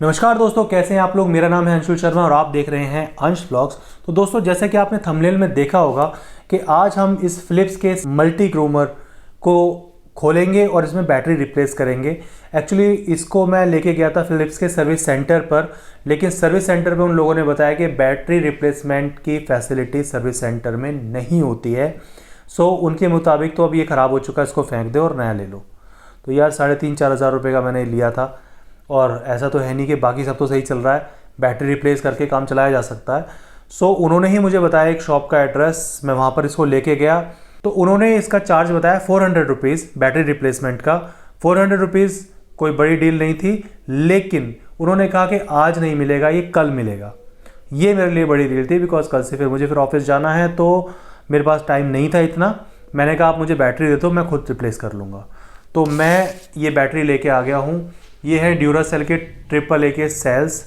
नमस्कार दोस्तों, कैसे हैं आप लोग। मेरा नाम है अंशुल शर्मा और आप देख रहे हैं अंश ब्लॉग्स। तो दोस्तों, जैसे कि आपने थंबनेल में देखा होगा कि आज हम इस फिलिप्स के मल्टी ग्रूमर को खोलेंगे और इसमें बैटरी रिप्लेस करेंगे। एक्चुअली इसको मैं लेके गया था फिलिप्स के सर्विस सेंटर पर, लेकिन सर्विस सेंटर पर उन लोगों ने बताया कि बैटरी रिप्लेसमेंट की फैसिलिटी सर्विस सेंटर में नहीं होती है। सो उनके मुताबिक तो अब ये ख़राब हो चुका है, इसको फेंक दो और नया ले लो। तो यार 3,500-4 हज़ार रुपये का मैंने लिया था और ऐसा तो है नहीं कि बाकी सब तो सही चल रहा है, बैटरी रिप्लेस करके काम चलाया जा सकता है। सो उन्होंने ही मुझे बताया एक शॉप का एड्रेस, मैं वहाँ पर इसको लेके गया तो उन्होंने इसका चार्ज बताया 400 रुपीज़ बैटरी रिप्लेसमेंट का। 400 रुपीज़ कोई बड़ी डील नहीं थी, लेकिन उन्होंने कहा कि आज नहीं मिलेगा, ये कल मिलेगा। ये मेरे लिए बड़ी डील थी, बिकॉज कल से मुझे ऑफिस जाना है तो मेरे पास टाइम नहीं था इतना। मैंने कहा आप मुझे बैटरी दे दो, मैं खुद रिप्लेस कर लूँगा। तो मैं ये बैटरी लेके आ गया हूँ। ये है ड्यूरासेल के AAA के सेल्स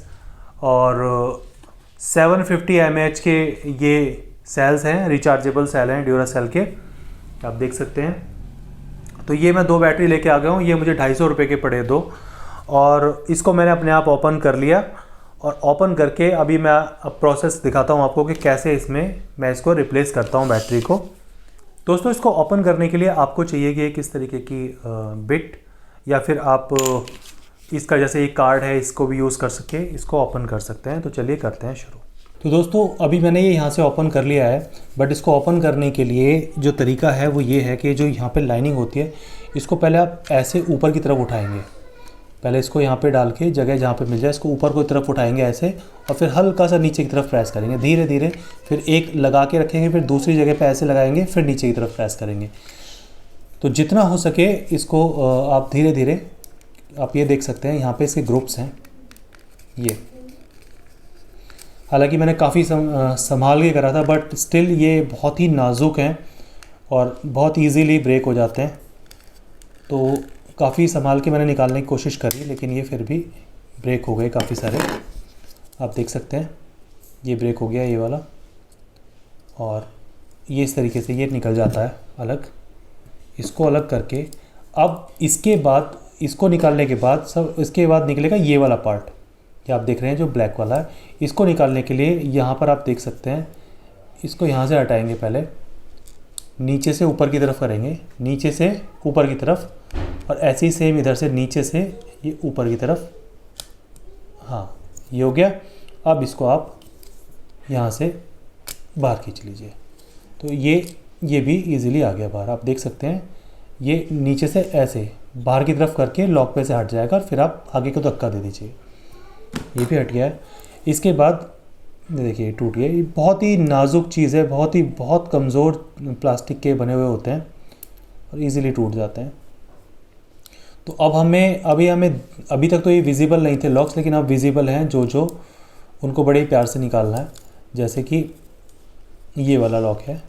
और 750 mAh के ये सेल्स हैं, रिचार्जेबल सेल हैं ड्यूरासेल के, आप देख सकते हैं। तो ये मैं 2 बैटरी लेके आ गया हूँ। ये मुझे 250 रुपये के पड़े 2, और इसको मैंने अपने आप ओपन कर लिया। और ओपन करके अभी मैं अब प्रोसेस दिखाता हूँ आपको कि कैसे इसमें मैं इसको रिप्लेस करता हूँ बैटरी को। दोस्तों, इसको ओपन करने के लिए आपको चाहिए कि किस तरीके की बिट, या फिर आप इसका जैसे एक कार्ड है इसको भी यूज़ कर सके, इसको ओपन कर सकते हैं। तो चलिए करते हैं शुरू। तो दोस्तों, अभी मैंने ये यहाँ से ओपन कर लिया है, बट इसको ओपन करने के लिए जो तरीका है वो ये है कि जो यहाँ पे लाइनिंग होती है, इसको पहले आप ऐसे ऊपर की तरफ उठाएंगे। पहले इसको यहाँ पे डाल के जगह जहाँ पे मिल जाए इसको ऊपर की तरफ उठाएंगे ऐसे, और फिर हल्का सा नीचे की तरफ प्रेस करेंगे धीरे धीरे। फिर एक लगा के रखेंगे, फिर दूसरी जगह पे ऐसे लगाएंगे, फिर नीचे की तरफ प्रेस करेंगे। तो जितना हो सके इसको आप धीरे धीरे, आप ये देख सकते हैं यहाँ पे इसके ग्रुप्स हैं ये। हालांकि मैंने काफ़ी संभाल के करा था, बट स्टिल ये बहुत ही नाजुक हैं और बहुत इजीली ब्रेक हो जाते हैं। तो काफ़ी संभाल के मैंने निकालने की कोशिश करी, लेकिन ये फिर भी ब्रेक हो गए काफ़ी सारे। आप देख सकते हैं ये ब्रेक हो गया ये वाला, और ये इस तरीके से ये निकल जाता है अलग। इसको अलग करके अब इसके बाद इसको निकालने के बाद इसके बाद निकलेगा ये वाला पार्ट, ये आप देख रहे हैं जो ब्लैक वाला है। इसको निकालने के लिए यहाँ पर आप देख सकते हैं, इसको यहाँ से हटाएंगे, पहले नीचे से ऊपर की तरफ करेंगे, नीचे से ऊपर की तरफ, और ऐसे ही सेम इधर से नीचे से ये ऊपर की तरफ। हाँ, ये हो गया। अब इसको आप यहाँ से बाहर खींच लीजिए, तो ये भी इजीली आ गया बाहर। आप देख सकते हैं ये नीचे से ऐसे बाहर की तरफ करके लॉक पे से हट जाएगा, और फिर आप आगे को धक्का दे दीजिए, ये भी हट गया है। इसके बाद देखिए टूट गया। ये बहुत ही नाजुक चीज़ है, बहुत कमज़ोर प्लास्टिक के बने हुए होते हैं और इजीली टूट जाते हैं। तो अब हमें अभी तक तो ये विजिबल नहीं थे लॉक्स, लेकिन अब विजिबल हैं जो उनको बड़े ही प्यार से निकालना है। जैसे कि ये वाला लॉक है,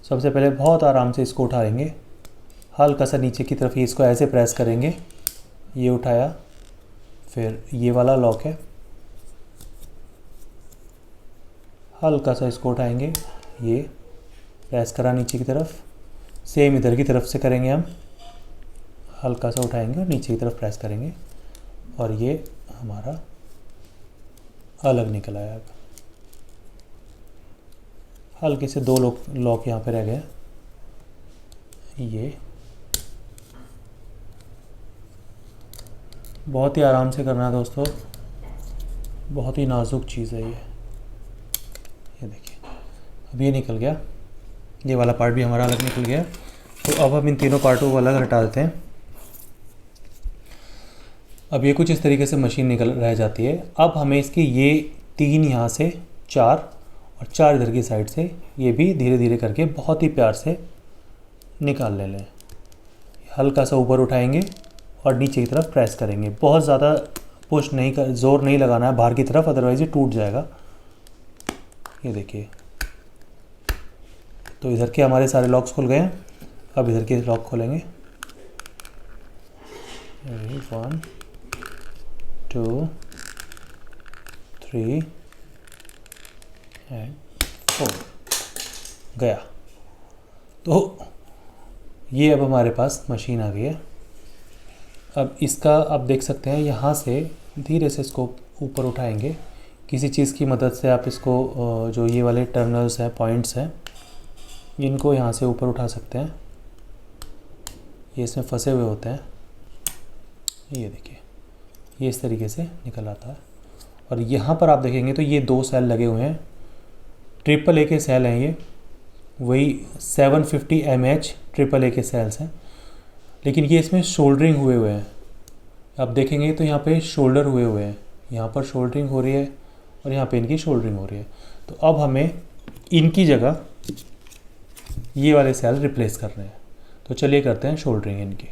सबसे पहले बहुत आराम से इसको उठाएंगे, हल्का सा नीचे की तरफ ही इसको ऐसे प्रेस करेंगे। ये उठाया, फिर ये वाला लॉक है, हल्का सा इसको उठाएंगे, ये प्रेस करा नीचे की तरफ। सेम इधर की तरफ से करेंगे हम, हल्का सा उठाएंगे और नीचे की तरफ प्रेस करेंगे, और ये हमारा अलग निकल आया। अब हल्के से 2 लॉक यहाँ पे रह गए। ये बहुत ही आराम से करना है दोस्तों, बहुत ही नाजुक चीज़ है ये देखिए। अब ये निकल गया, ये वाला पार्ट भी हमारा अलग निकल गया। तो अब हम इन तीनों पार्टों को अलग हटा देते हैं। अब ये कुछ इस तरीके से मशीन निकल रह जाती है। अब हमें इसकी ये 3 यहाँ से 4 और 4 इधर की साइड से, ये भी धीरे धीरे करके बहुत ही प्यार से निकाल लें। हल्का सा ऊपर उठाएंगे और नीचे की तरफ प्रेस करेंगे। बहुत ज़्यादा ज़ोर नहीं लगाना है बाहर की तरफ, अदरवाइज़ ये टूट जाएगा। ये देखिए, तो इधर के हमारे सारे लॉक्स खुल गए हैं। अब इधर के लॉक खोलेंगे। 1 2 3 एंड 4 गया। तो ये अब हमारे पास मशीन आ गई है। अब इसका आप देख सकते हैं यहाँ से धीरे से इसको ऊपर उठाएंगे। किसी चीज़ की मदद से आप इसको जो ये वाले टर्मिनल्स हैं, पॉइंट्स हैं, इनको यहाँ से ऊपर उठा सकते हैं। ये इसमें फंसे हुए होते हैं, ये देखिए, ये इस तरीके से निकल आता है। और यहाँ पर आप देखेंगे तो ये 2 सेल लगे हुए हैं, AAA के सेल हैं ये, वही 750 mAh AAA के सेल्स हैं, लेकिन ये इसमें शोल्डरिंग हुए हैं। आप देखेंगे तो यहाँ पे शोल्डर हुए हैं, यहाँ पर शोल्डरिंग हो रही है और यहाँ पे इनकी शोल्डरिंग हो रही है। तो अब हमें इनकी जगह ये वाले सेल रिप्लेस करने हैं। तो चलिए करते हैं शोल्डरिंग इनकी।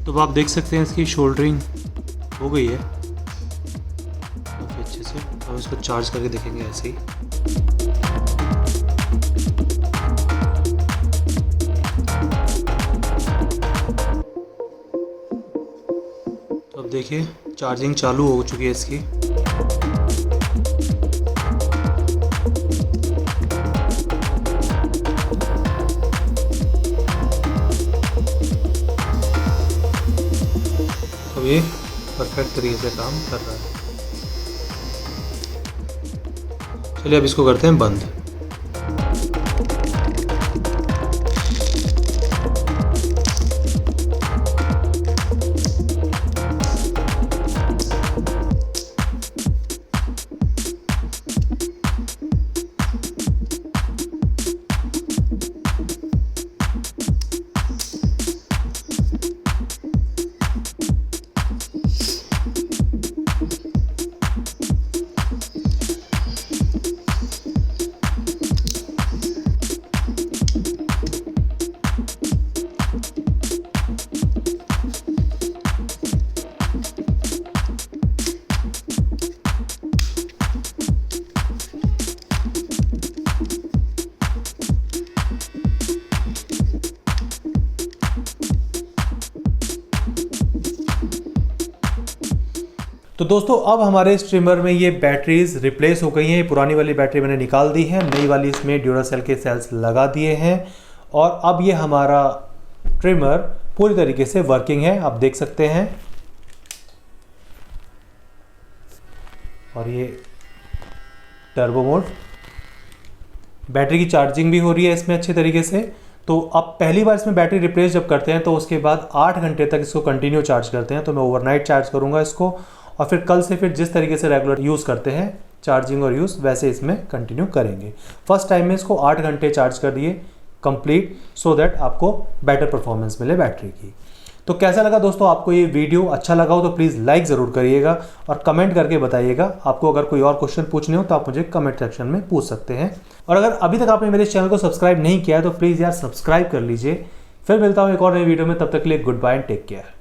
तो आप देख सकते हैं इसकी शोल्डरिंग हो गई है काफ़ी अच्छे से। हम इसको चार्ज करके देखेंगे ऐसे ही। तो अब देखिए चार्जिंग चालू हो चुकी है इसकी। तो ये परफेक्ट तरीके से काम कर रहा है। चलिए अब इसको करते हैं बंद। तो दोस्तों अब हमारे स्ट्रीमर में ये बैटरीज रिप्लेस हो गई हैं। पुरानी वाली बैटरी मैंने निकाल दी है, नई वाली इसमें ड्यूरासेल के सेल्स लगा दिए हैं और अब ये हमारा ट्रिमर पूरी तरीके से वर्किंग है, आप देख सकते हैं। और ये टर्बो मोड, बैटरी की चार्जिंग भी हो रही है इसमें अच्छे तरीके से। तो अब पहली बार इसमें बैटरी रिप्लेस जब करते हैं तो उसके बाद 8 घंटे तक इसको कंटिन्यू चार्ज करते हैं। तो मैं ओवरनाइट चार्ज करूंगा इसको और फिर कल से फिर जिस तरीके से रेगुलर यूज़ करते हैं चार्जिंग और यूज़ वैसे इसमें कंटिन्यू करेंगे। फर्स्ट टाइम में इसको 8 घंटे चार्ज कर दिए कंप्लीट, सो दैट आपको बेटर परफॉर्मेंस मिले बैटरी की। तो कैसा लगा दोस्तों आपको ये वीडियो? अच्छा लगा हो तो प्लीज़ लाइक ज़रूर करिएगा और कमेंट करके बताइएगा। आपको अगर कोई और क्वेश्चन पूछने हो तो आप मुझे कमेंट सेक्शन में पूछ सकते हैं। और अगर अभी तक आपने मेरे चैनल को सब्सक्राइब नहीं किया है तो प्लीज़ यार सब्सक्राइब कर लीजिए। फिर मिलता हूँ एक और नई वीडियो में, तब तक के लिए good bye and take care.